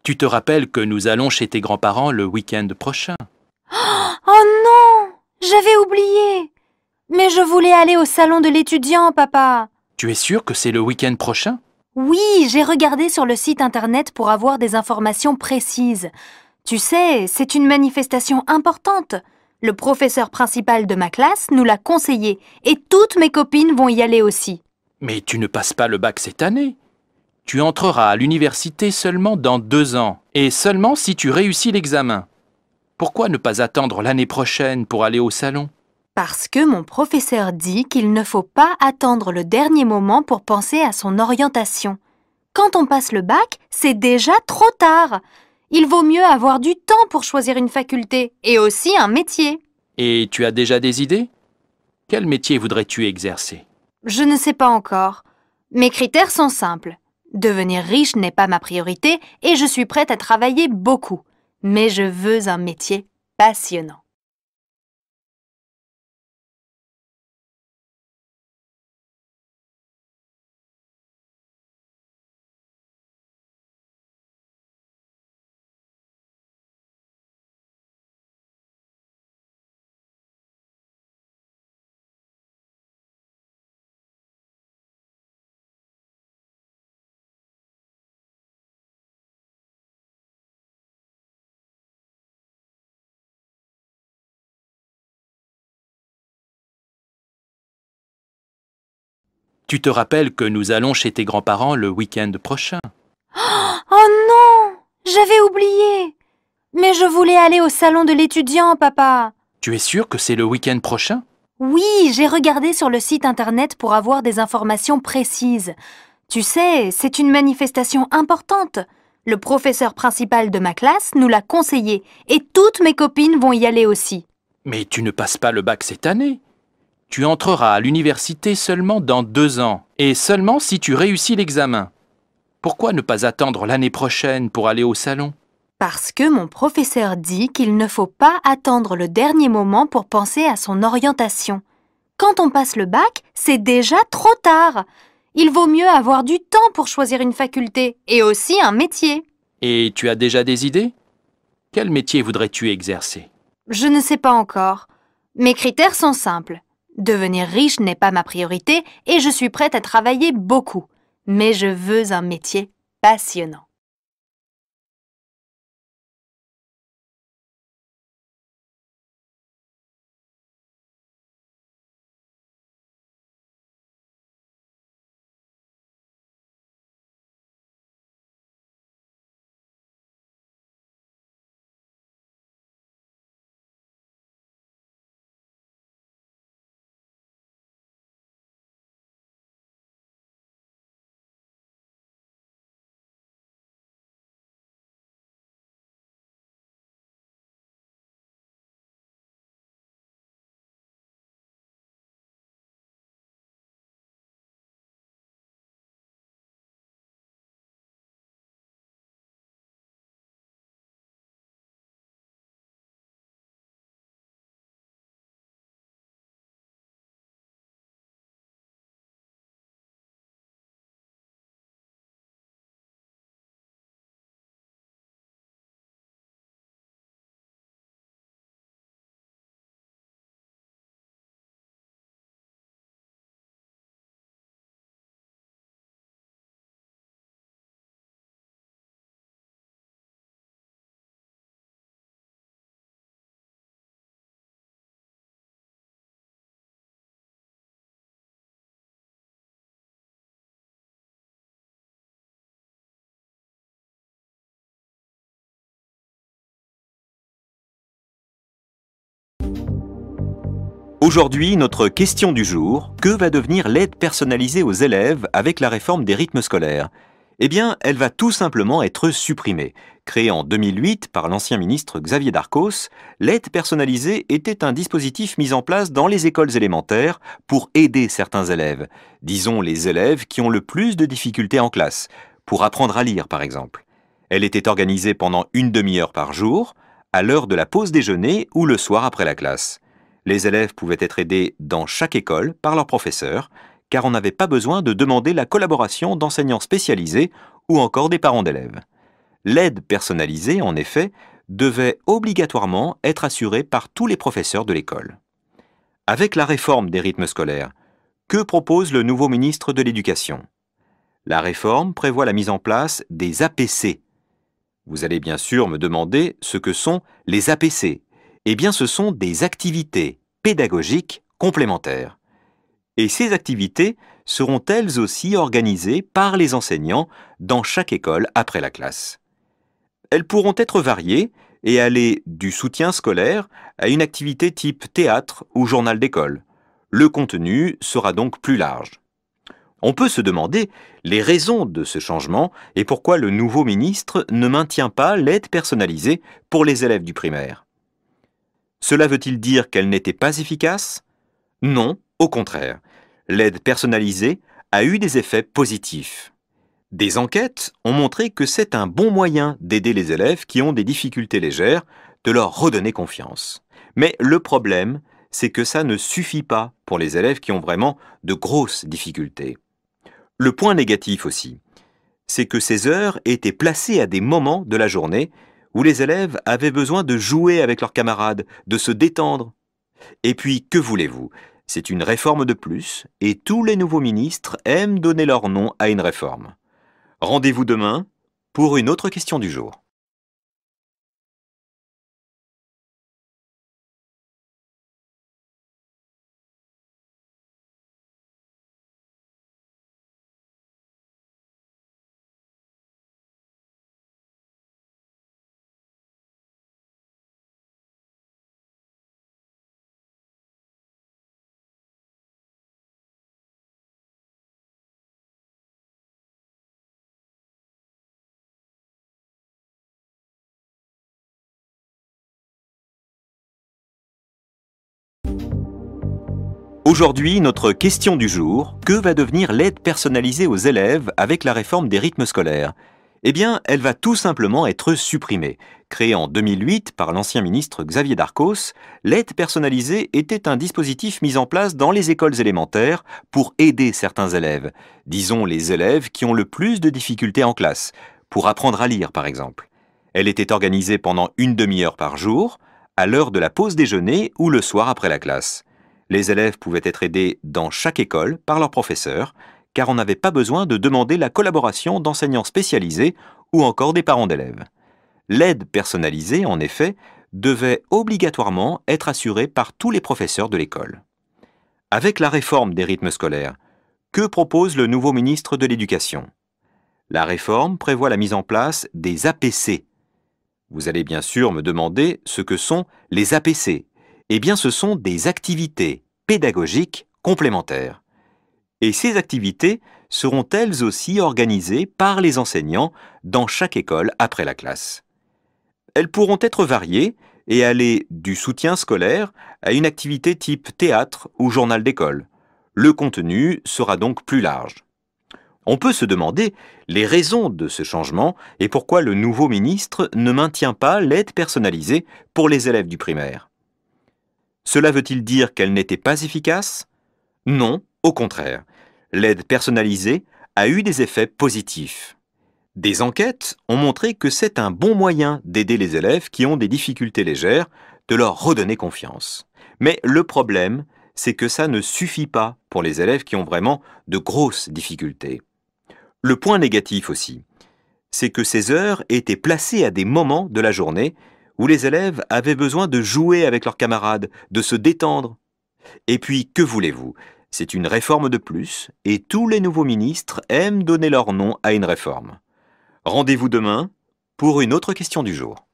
Tu te rappelles que nous allons chez tes grands-parents le week-end prochain? Oh non! J'avais oublié! Mais je voulais aller au salon de l'étudiant, papa. Tu es sûr que c'est le week-end prochain? Oui, j'ai regardé sur le site internet pour avoir des informations précises. Tu sais, c'est une manifestation importante. Le professeur principal de ma classe nous l'a conseillé et toutes mes copines vont y aller aussi. Mais tu ne passes pas le bac cette année. Tu entreras à l'université seulement dans 2 ans, et seulement si tu réussis l'examen. Pourquoi ne pas attendre l'année prochaine pour aller au salon? Parce que mon professeur dit qu'il ne faut pas attendre le dernier moment pour penser à son orientation. Quand on passe le bac, c'est déjà trop tard. Il vaut mieux avoir du temps pour choisir une faculté et aussi un métier. Et tu as déjà des idées? Quel métier voudrais-tu exercer? Je ne sais pas encore. Mes critères sont simples. Devenir riche n'est pas ma priorité et je suis prête à travailler beaucoup. Mais je veux un métier passionnant. Tu te rappelles que nous allons chez tes grands-parents le week-end prochain? Oh non! J'avais oublié! Mais je voulais aller au salon de l'étudiant, papa. Tu es sûr que c'est le week-end prochain? Oui, j'ai regardé sur le site internet pour avoir des informations précises. Tu sais, c'est une manifestation importante. Le professeur principal de ma classe nous l'a conseillé et toutes mes copines vont y aller aussi. Mais tu ne passes pas le bac cette année. Tu entreras à l'université seulement dans 2 ans, et seulement si tu réussis l'examen. Pourquoi ne pas attendre l'année prochaine pour aller au salon? Parce que mon professeur dit qu'il ne faut pas attendre le dernier moment pour penser à son orientation. Quand on passe le bac, c'est déjà trop tard. Il vaut mieux avoir du temps pour choisir une faculté et aussi un métier. Et tu as déjà des idées? Quel métier voudrais-tu exercer? Je ne sais pas encore. Mes critères sont simples. Devenir riche n'est pas ma priorité et je suis prête à travailler beaucoup. Mais je veux un métier passionnant. Aujourd'hui, notre question du jour, que va devenir l'aide personnalisée aux élèves avec la réforme des rythmes scolaires? Eh bien, elle va tout simplement être supprimée. Créée en 2008 par l'ancien ministre Xavier Darcos, l'aide personnalisée était un dispositif mis en place dans les écoles élémentaires pour aider certains élèves, disons les élèves qui ont le plus de difficultés en classe, pour apprendre à lire par exemple. Elle était organisée pendant une demi-heure par jour, à l'heure de la pause déjeuner ou le soir après la classe. Les élèves pouvaient être aidés dans chaque école par leur professeur, car on n'avait pas besoin de demander la collaboration d'enseignants spécialisés ou encore des parents d'élèves. L'aide personnalisée, en effet, devait obligatoirement être assurée par tous les professeurs de l'école. Avec la réforme des rythmes scolaires, que propose le nouveau ministre de l'Éducation? La réforme prévoit la mise en place des APC. Vous allez bien sûr me demander ce que sont les APC. Eh bien, ce sont des activités pédagogiques complémentaires. Et ces activités seront elles aussi organisées par les enseignants dans chaque école après la classe. Elles pourront être variées et aller du soutien scolaire à une activité type théâtre ou journal d'école. Le contenu sera donc plus large. On peut se demander les raisons de ce changement et pourquoi le nouveau ministre ne maintient pas l'aide personnalisée pour les élèves du primaire. Cela veut-il dire qu'elle n'était pas efficace? Non, au contraire. L'aide personnalisée a eu des effets positifs. Des enquêtes ont montré que c'est un bon moyen d'aider les élèves qui ont des difficultés légères, de leur redonner confiance. Mais le problème, c'est que ça ne suffit pas pour les élèves qui ont vraiment de grosses difficultés. Le point négatif aussi, c'est que ces heures étaient placées à des moments de la journée où les élèves avaient besoin de jouer avec leurs camarades, de se détendre. Et puis, que voulez-vous? C'est une réforme de plus, et tous les nouveaux ministres aiment donner leur nom à une réforme. Rendez-vous demain pour une autre question du jour. Aujourd'hui, notre question du jour, que va devenir l'aide personnalisée aux élèves avec la réforme des rythmes scolaires? Eh bien, elle va tout simplement être supprimée. Créée en 2008 par l'ancien ministre Xavier Darcos, l'aide personnalisée était un dispositif mis en place dans les écoles élémentaires pour aider certains élèves, disons les élèves qui ont le plus de difficultés en classe, pour apprendre à lire par exemple. Elle était organisée pendant une demi-heure par jour, à l'heure de la pause déjeuner ou le soir après la classe. Les élèves pouvaient être aidés dans chaque école par leurs professeurs, car on n'avait pas besoin de demander la collaboration d'enseignants spécialisés ou encore des parents d'élèves. L'aide personnalisée, en effet, devait obligatoirement être assurée par tous les professeurs de l'école. Avec la réforme des rythmes scolaires, que propose le nouveau ministre de l'Éducation? La réforme prévoit la mise en place des APC. Vous allez bien sûr me demander ce que sont les APC. Eh bien, ce sont des activités pédagogiques complémentaires. Et ces activités seront elles aussi organisées par les enseignants dans chaque école après la classe. Elles pourront être variées et aller du soutien scolaire à une activité type théâtre ou journal d'école. Le contenu sera donc plus large. On peut se demander les raisons de ce changement et pourquoi le nouveau ministre ne maintient pas l'aide personnalisée pour les élèves du primaire. Cela veut-il dire qu'elle n'était pas efficace? Non, au contraire. L'aide personnalisée a eu des effets positifs. Des enquêtes ont montré que c'est un bon moyen d'aider les élèves qui ont des difficultés légères, de leur redonner confiance. Mais le problème, c'est que ça ne suffit pas pour les élèves qui ont vraiment de grosses difficultés. Le point négatif aussi, c'est que ces heures étaient placées à des moments de la journée où les élèves avaient besoin de jouer avec leurs camarades, de se détendre. Et puis, que voulez-vous? C'est une réforme de plus, et tous les nouveaux ministres aiment donner leur nom à une réforme. Rendez-vous demain pour une autre question du jour.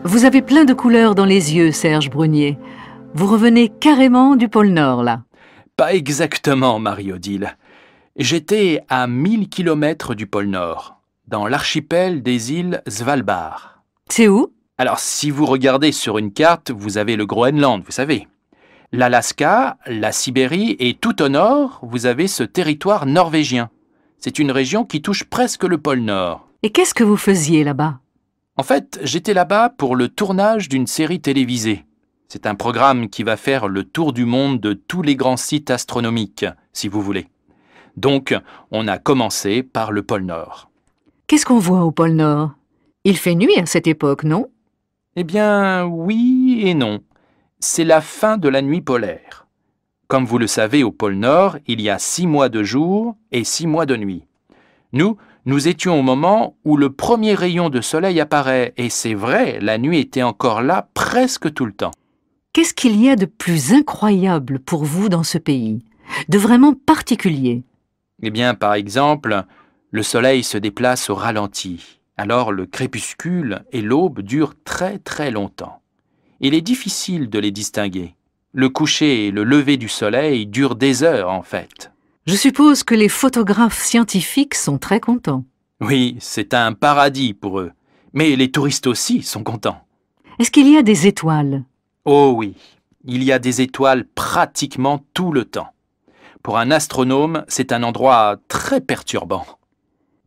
Vous avez plein de couleurs dans les yeux, Serge Brunier. Vous revenez carrément du pôle Nord, là. Pas exactement, Marie-Odile. J'étais à 1000 kilomètres du pôle Nord, dans l'archipel des îles Svalbard. C'est où? Alors, si vous regardez sur une carte, vous avez le Groenland, vous savez. L'Alaska, la Sibérie et tout au nord, vous avez ce territoire norvégien. C'est une région qui touche presque le pôle Nord. Et qu'est-ce que vous faisiez là-bas? En fait, j'étais là-bas pour le tournage d'une série télévisée. C'est un programme qui va faire le tour du monde de tous les grands sites astronomiques, si vous voulez. Donc, on a commencé par le pôle Nord. Qu'est-ce qu'on voit au pôle Nord? Il fait nuit à cette époque, non? Eh bien, oui et non. C'est la fin de la nuit polaire. Comme vous le savez, au pôle Nord, il y a 6 mois de jour et 6 mois de nuit. Nous étions au moment où le premier rayon de soleil apparaît, et c'est vrai, la nuit était encore là presque tout le temps. Qu'est-ce qu'il y a de plus incroyable pour vous dans ce pays? De vraiment particulier? Eh bien, par exemple, le soleil se déplace au ralenti. Alors le crépuscule et l'aube durent très très longtemps. Il est difficile de les distinguer. Le coucher et le lever du soleil durent des heures en fait. Je suppose que les photographes scientifiques sont très contents. Oui, c'est un paradis pour eux. Mais les touristes aussi sont contents. Est-ce qu'il y a des étoiles? Oh oui, il y a des étoiles pratiquement tout le temps. Pour un astronome, c'est un endroit très perturbant.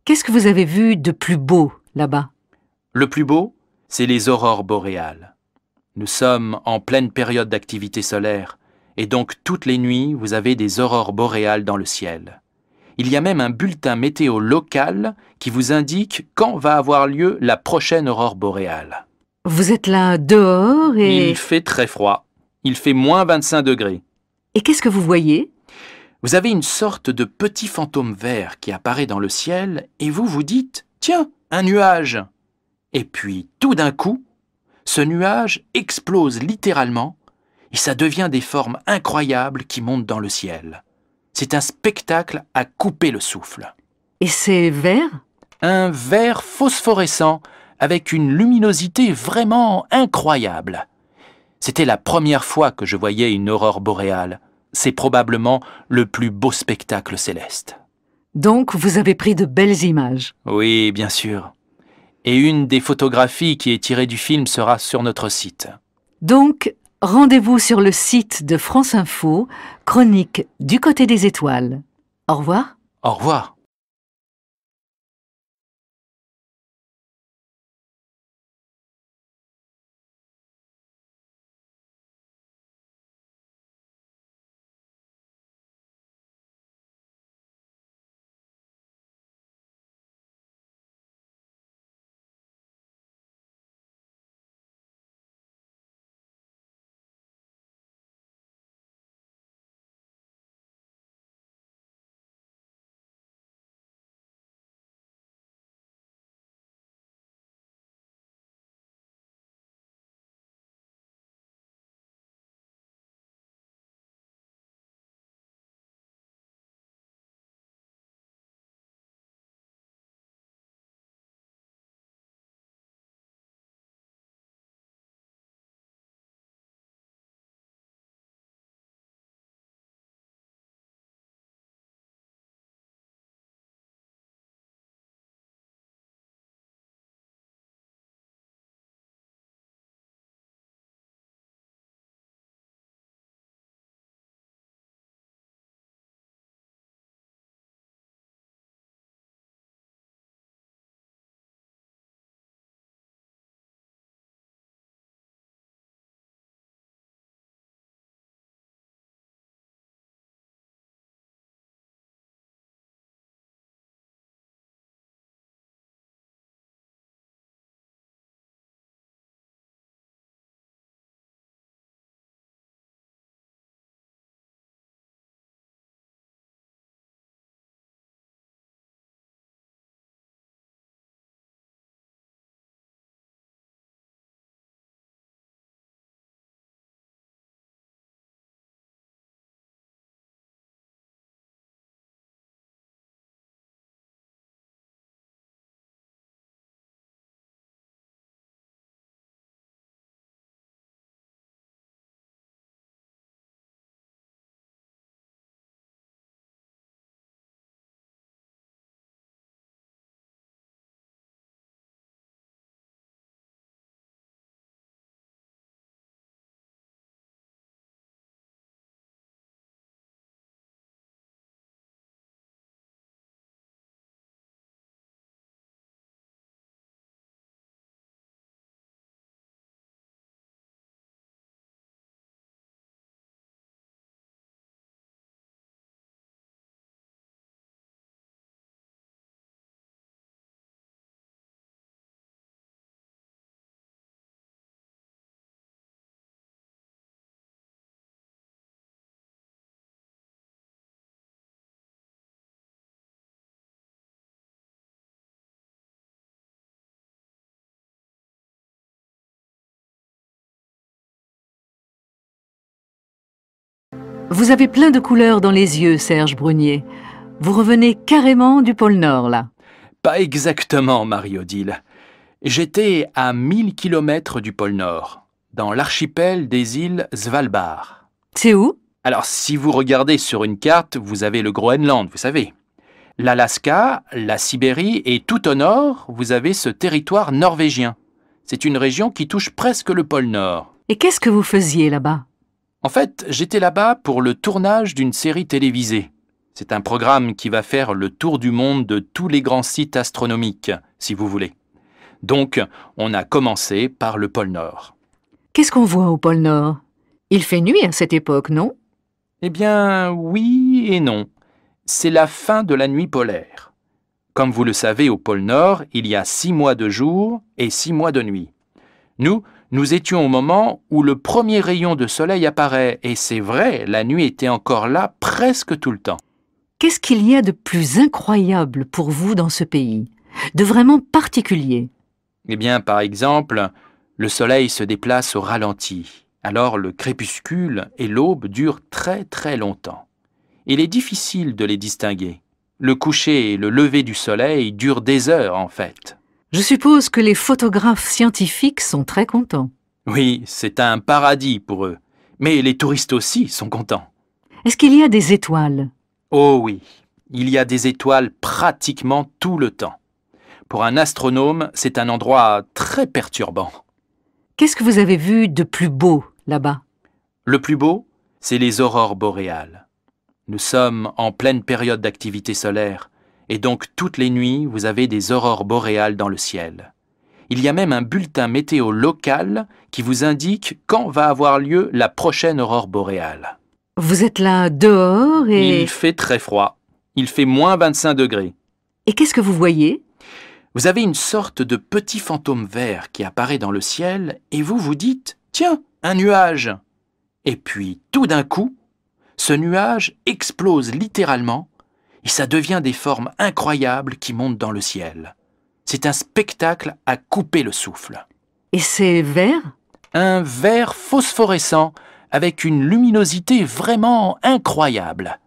Qu'est-ce que vous avez vu de plus beau là-bas? Le plus beau, c'est les aurores boréales. Nous sommes en pleine période d'activité solaire, et donc toutes les nuits, vous avez des aurores boréales dans le ciel. Il y a même un bulletin météo local qui vous indique quand va avoir lieu la prochaine aurore boréale. Vous êtes là dehors et... Il fait très froid. Il fait moins 25 degrés. Et qu'est-ce que vous voyez? Vous avez une sorte de petit fantôme vert qui apparaît dans le ciel et vous vous dites « Tiens, un nuage !» Et puis, tout d'un coup, ce nuage explose littéralement et ça devient des formes incroyables qui montent dans le ciel. C'est un spectacle à couper le souffle. Et c'est vert? Un vert phosphorescent avec une luminosité vraiment incroyable. C'était la première fois que je voyais une aurore boréale. C'est probablement le plus beau spectacle céleste. Donc vous avez pris de belles images. Oui, bien sûr. Et une des photographies qui est tirée du film sera sur notre site. Donc, rendez-vous sur le site de France Info, chronique du côté des étoiles. Au revoir. Au revoir. Vous avez plein de couleurs dans les yeux, Serge Brunier. Vous revenez carrément du pôle Nord, là. Pas exactement, Marie-Odile. J'étais à 1000 kilomètres du pôle Nord, dans l'archipel des îles Svalbard. C'est où? Alors, si vous regardez sur une carte, vous avez le Groenland, vous savez. L'Alaska, la Sibérie et tout au nord, vous avez ce territoire norvégien. C'est une région qui touche presque le pôle Nord. Et qu'est-ce que vous faisiez là-bas? En fait, j'étais là-bas pour le tournage d'une série télévisée. C'est un programme qui va faire le tour du monde de tous les grands sites astronomiques, si vous voulez. Donc, on a commencé par le pôle Nord. Qu'est-ce qu'on voit au pôle Nord? Il fait nuit à cette époque, non? Eh bien, oui et non. C'est la fin de la nuit polaire. Comme vous le savez, au pôle Nord, il y a 6 mois de jour et 6 mois de nuit. Nous étions au moment où le premier rayon de soleil apparaît, et c'est vrai, la nuit était encore là presque tout le temps. Qu'est-ce qu'il y a de plus incroyable pour vous dans ce pays? De vraiment particulier? Eh bien, par exemple, le soleil se déplace au ralenti. Alors le crépuscule et l'aube durent très très longtemps. Il est difficile de les distinguer. Le coucher et le lever du soleil durent des heures en fait. Je suppose que les photographes scientifiques sont très contents. Oui, c'est un paradis pour eux. Mais les touristes aussi sont contents. Est-ce qu'il y a des étoiles? Oh oui, il y a des étoiles pratiquement tout le temps. Pour un astronome, c'est un endroit très perturbant. Qu'est-ce que vous avez vu de plus beau là-bas? Le plus beau, c'est les aurores boréales. Nous sommes en pleine période d'activité solaire, et donc toutes les nuits, vous avez des aurores boréales dans le ciel. Il y a même un bulletin météo local qui vous indique quand va avoir lieu la prochaine aurore boréale. Vous êtes là dehors et... Il fait très froid. Il fait moins 25 degrés. Et qu'est-ce que vous voyez? Vous avez une sorte de petit fantôme vert qui apparaît dans le ciel et vous vous dites « Tiens, un nuage !» Et puis, tout d'un coup, ce nuage explose littéralement et ça devient des formes incroyables qui montent dans le ciel. C'est un spectacle à couper le souffle. Et c'est vert? Un vert phosphorescent avec une luminosité vraiment incroyable.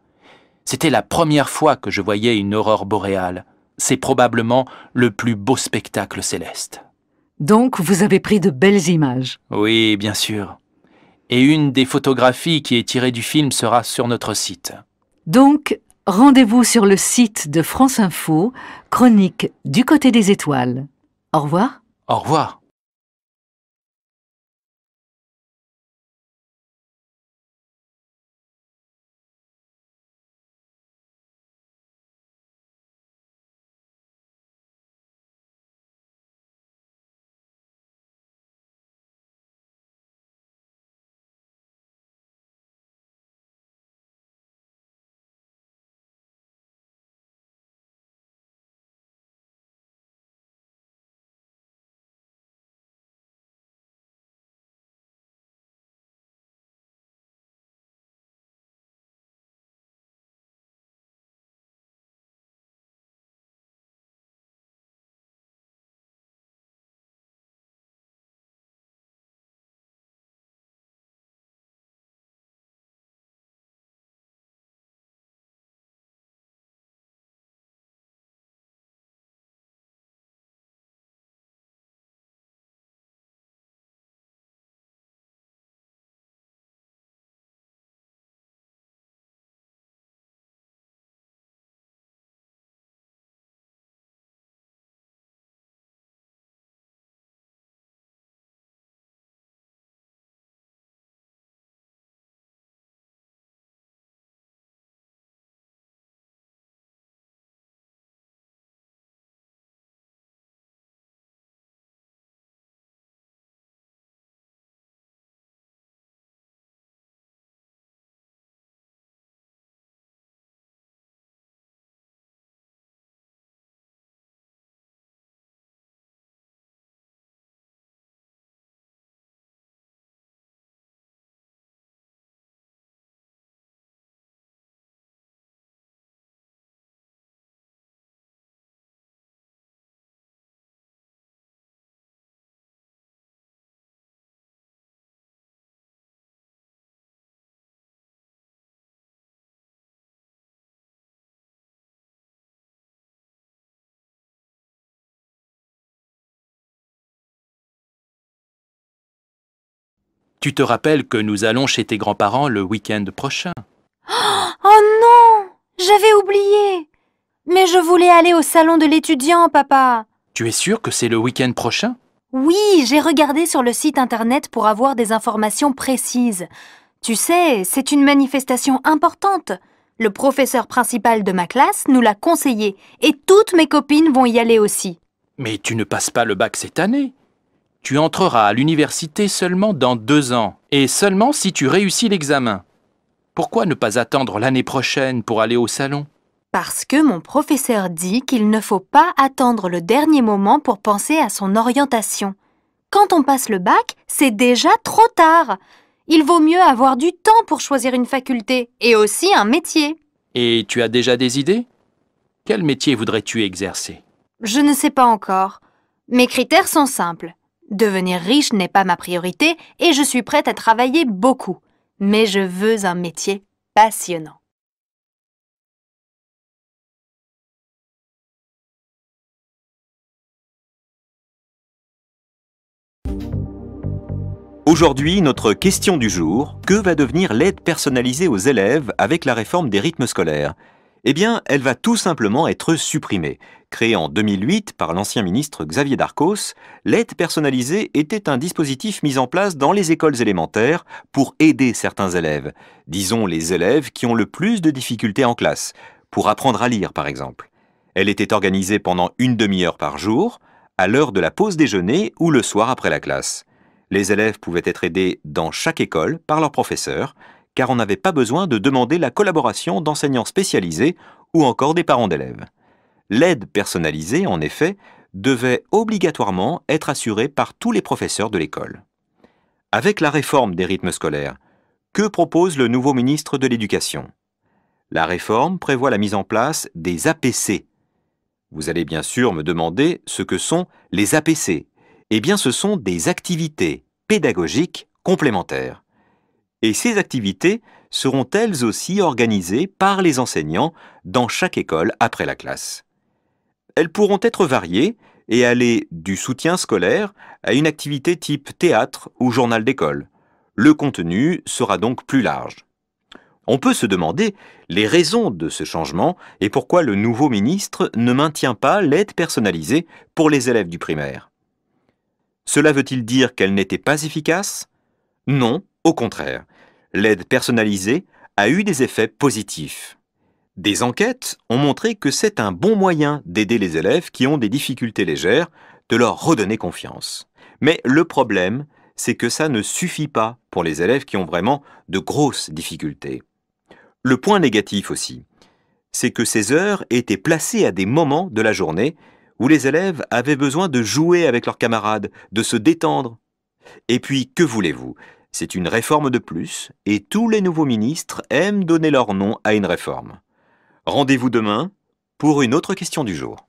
C'était la première fois que je voyais une aurore boréale. C'est probablement le plus beau spectacle céleste. Donc vous avez pris de belles images. Oui, bien sûr. Et une des photographies qui est tirée du film sera sur notre site. Donc, rendez-vous sur le site de France Info, chronique du côté des étoiles. Au revoir. Au revoir. Tu te rappelles que nous allons chez tes grands-parents le week-end prochain. Oh non! J'avais oublié! Mais je voulais aller au salon de l'étudiant, papa. Tu es sûr que c'est le week-end prochain? Oui, j'ai regardé sur le site internet pour avoir des informations précises. Tu sais, c'est une manifestation importante. Le professeur principal de ma classe nous l'a conseillé et toutes mes copines vont y aller aussi. Mais tu ne passes pas le bac cette année. Tu entreras à l'université seulement dans 2 ans, et seulement si tu réussis l'examen. Pourquoi ne pas attendre l'année prochaine pour aller au salon? Parce que mon professeur dit qu'il ne faut pas attendre le dernier moment pour penser à son orientation. Quand on passe le bac, c'est déjà trop tard. Il vaut mieux avoir du temps pour choisir une faculté et aussi un métier. Et tu as déjà des idées? Quel métier voudrais-tu exercer? Je ne sais pas encore. Mes critères sont simples. Devenir riche n'est pas ma priorité et je suis prête à travailler beaucoup. Mais je veux un métier passionnant. Aujourd'hui, notre question du jour, que va devenir l'aide personnalisée aux élèves avec la réforme des rythmes scolaires? Eh bien, elle va tout simplement être supprimée. Créée en 2008 par l'ancien ministre Xavier Darcos, l'aide personnalisée était un dispositif mis en place dans les écoles élémentaires pour aider certains élèves, disons les élèves qui ont le plus de difficultés en classe, pour apprendre à lire par exemple. Elle était organisée pendant une demi-heure par jour, à l'heure de la pause déjeuner ou le soir après la classe. Les élèves pouvaient être aidés dans chaque école par leurs professeurs, car on n'avait pas besoin de demander la collaboration d'enseignants spécialisés ou encore des parents d'élèves. L'aide personnalisée, en effet, devait obligatoirement être assurée par tous les professeurs de l'école. Avec la réforme des rythmes scolaires, que propose le nouveau ministre de l'Éducation? La réforme prévoit la mise en place des APC. Vous allez bien sûr me demander ce que sont les APC. Eh bien, ce sont des activités pédagogiques complémentaires. Et ces activités seront elles aussi organisées par les enseignants dans chaque école après la classe. Elles pourront être variées et aller du soutien scolaire à une activité type théâtre ou journal d'école. Le contenu sera donc plus large. On peut se demander les raisons de ce changement et pourquoi le nouveau ministre ne maintient pas l'aide personnalisée pour les élèves du primaire. Cela veut-il dire qu'elle n'était pas efficace? Non, au contraire. L'aide personnalisée a eu des effets positifs. Des enquêtes ont montré que c'est un bon moyen d'aider les élèves qui ont des difficultés légères, de leur redonner confiance. Mais le problème, c'est que ça ne suffit pas pour les élèves qui ont vraiment de grosses difficultés. Le point négatif aussi, c'est que ces heures étaient placées à des moments de la journée où les élèves avaient besoin de jouer avec leurs camarades, de se détendre. Et puis, que voulez-vous? C'est une réforme de plus, et tous les nouveaux ministres aiment donner leur nom à une réforme. Rendez-vous demain pour une autre question du jour.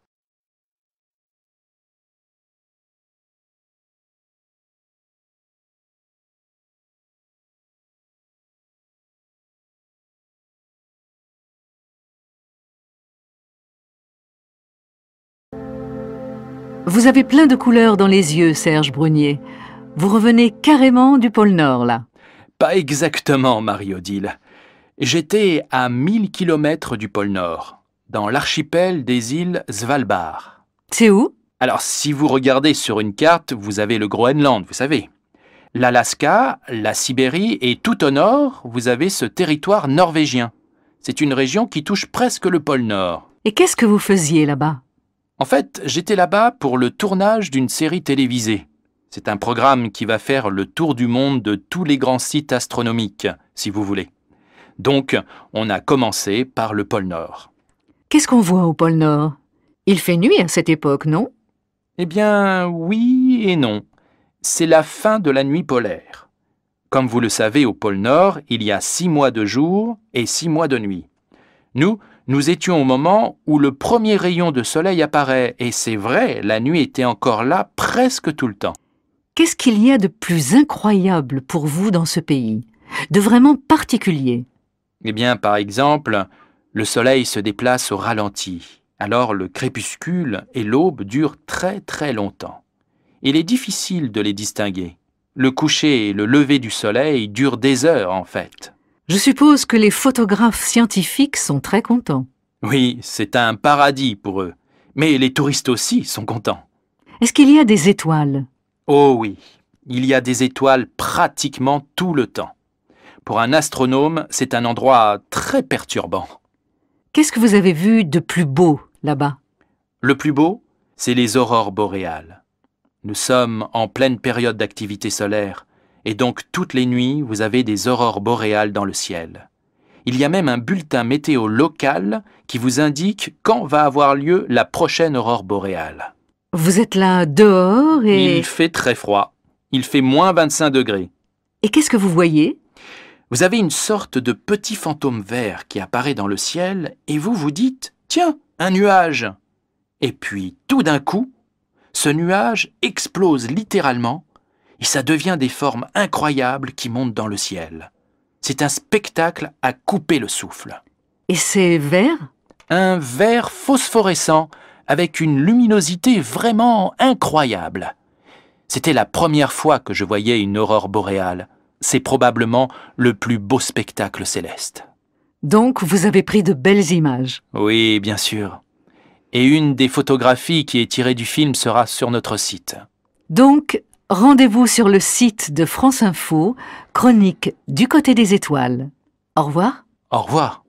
Vous avez plein de couleurs dans les yeux, Serge Brunier. Vous revenez carrément du pôle Nord, là. Pas exactement, Marie-Odile. J'étais à 1000 km du pôle Nord, dans l'archipel des îles Svalbard. C'est où? Alors, si vous regardez sur une carte, vous avez le Groenland, vous savez. L'Alaska, la Sibérie et tout au nord, vous avez ce territoire norvégien. C'est une région qui touche presque le pôle Nord. Et qu'est-ce que vous faisiez là-bas? En fait, j'étais là-bas pour le tournage d'une série télévisée. C'est un programme qui va faire le tour du monde de tous les grands sites astronomiques, si vous voulez. Donc, on a commencé par le pôle Nord. Qu'est-ce qu'on voit au pôle Nord? Il fait nuit à cette époque, non? Eh bien, oui et non. C'est la fin de la nuit polaire. Comme vous le savez, au pôle Nord, il y a 6 mois de jour et 6 mois de nuit. Nous étions au moment où le premier rayon de soleil apparaît, et c'est vrai, la nuit était encore là presque tout le temps. Qu'est-ce qu'il y a de plus incroyable pour vous dans ce pays? De vraiment particulier? Eh bien, par exemple, le soleil se déplace au ralenti. Alors le crépuscule et l'aube durent très très longtemps. Il est difficile de les distinguer. Le coucher et le lever du soleil durent des heures, en fait. Je suppose que les photographes scientifiques sont très contents. Oui, c'est un paradis pour eux. Mais les touristes aussi sont contents. Est-ce qu'il y a des étoiles? Oh oui, il y a des étoiles pratiquement tout le temps. Pour un astronome, c'est un endroit très perturbant. Qu'est-ce que vous avez vu de plus beau là-bas? Le plus beau, c'est les aurores boréales. Nous sommes en pleine période d'activité solaire, et donc toutes les nuits, vous avez des aurores boréales dans le ciel. Il y a même un bulletin météo local qui vous indique quand va avoir lieu la prochaine aurore boréale. Vous êtes là dehors et... Il fait très froid. Il fait moins 25 degrés. Et qu'est-ce que vous voyez? Vous avez une sorte de petit fantôme vert qui apparaît dans le ciel et vous vous dites « Tiens, un nuage !» Et puis, tout d'un coup, ce nuage explose littéralement et ça devient des formes incroyables qui montent dans le ciel. C'est un spectacle à couper le souffle. Et c'est vert? Un vert phosphorescent avec une luminosité vraiment incroyable. C'était la première fois que je voyais une aurore boréale. C'est probablement le plus beau spectacle céleste. Donc, vous avez pris de belles images. Oui, bien sûr. Et une des photographies qui est tirée du film sera sur notre site. Donc, rendez-vous sur le site de France Info, chronique du côté des étoiles. Au revoir. Au revoir.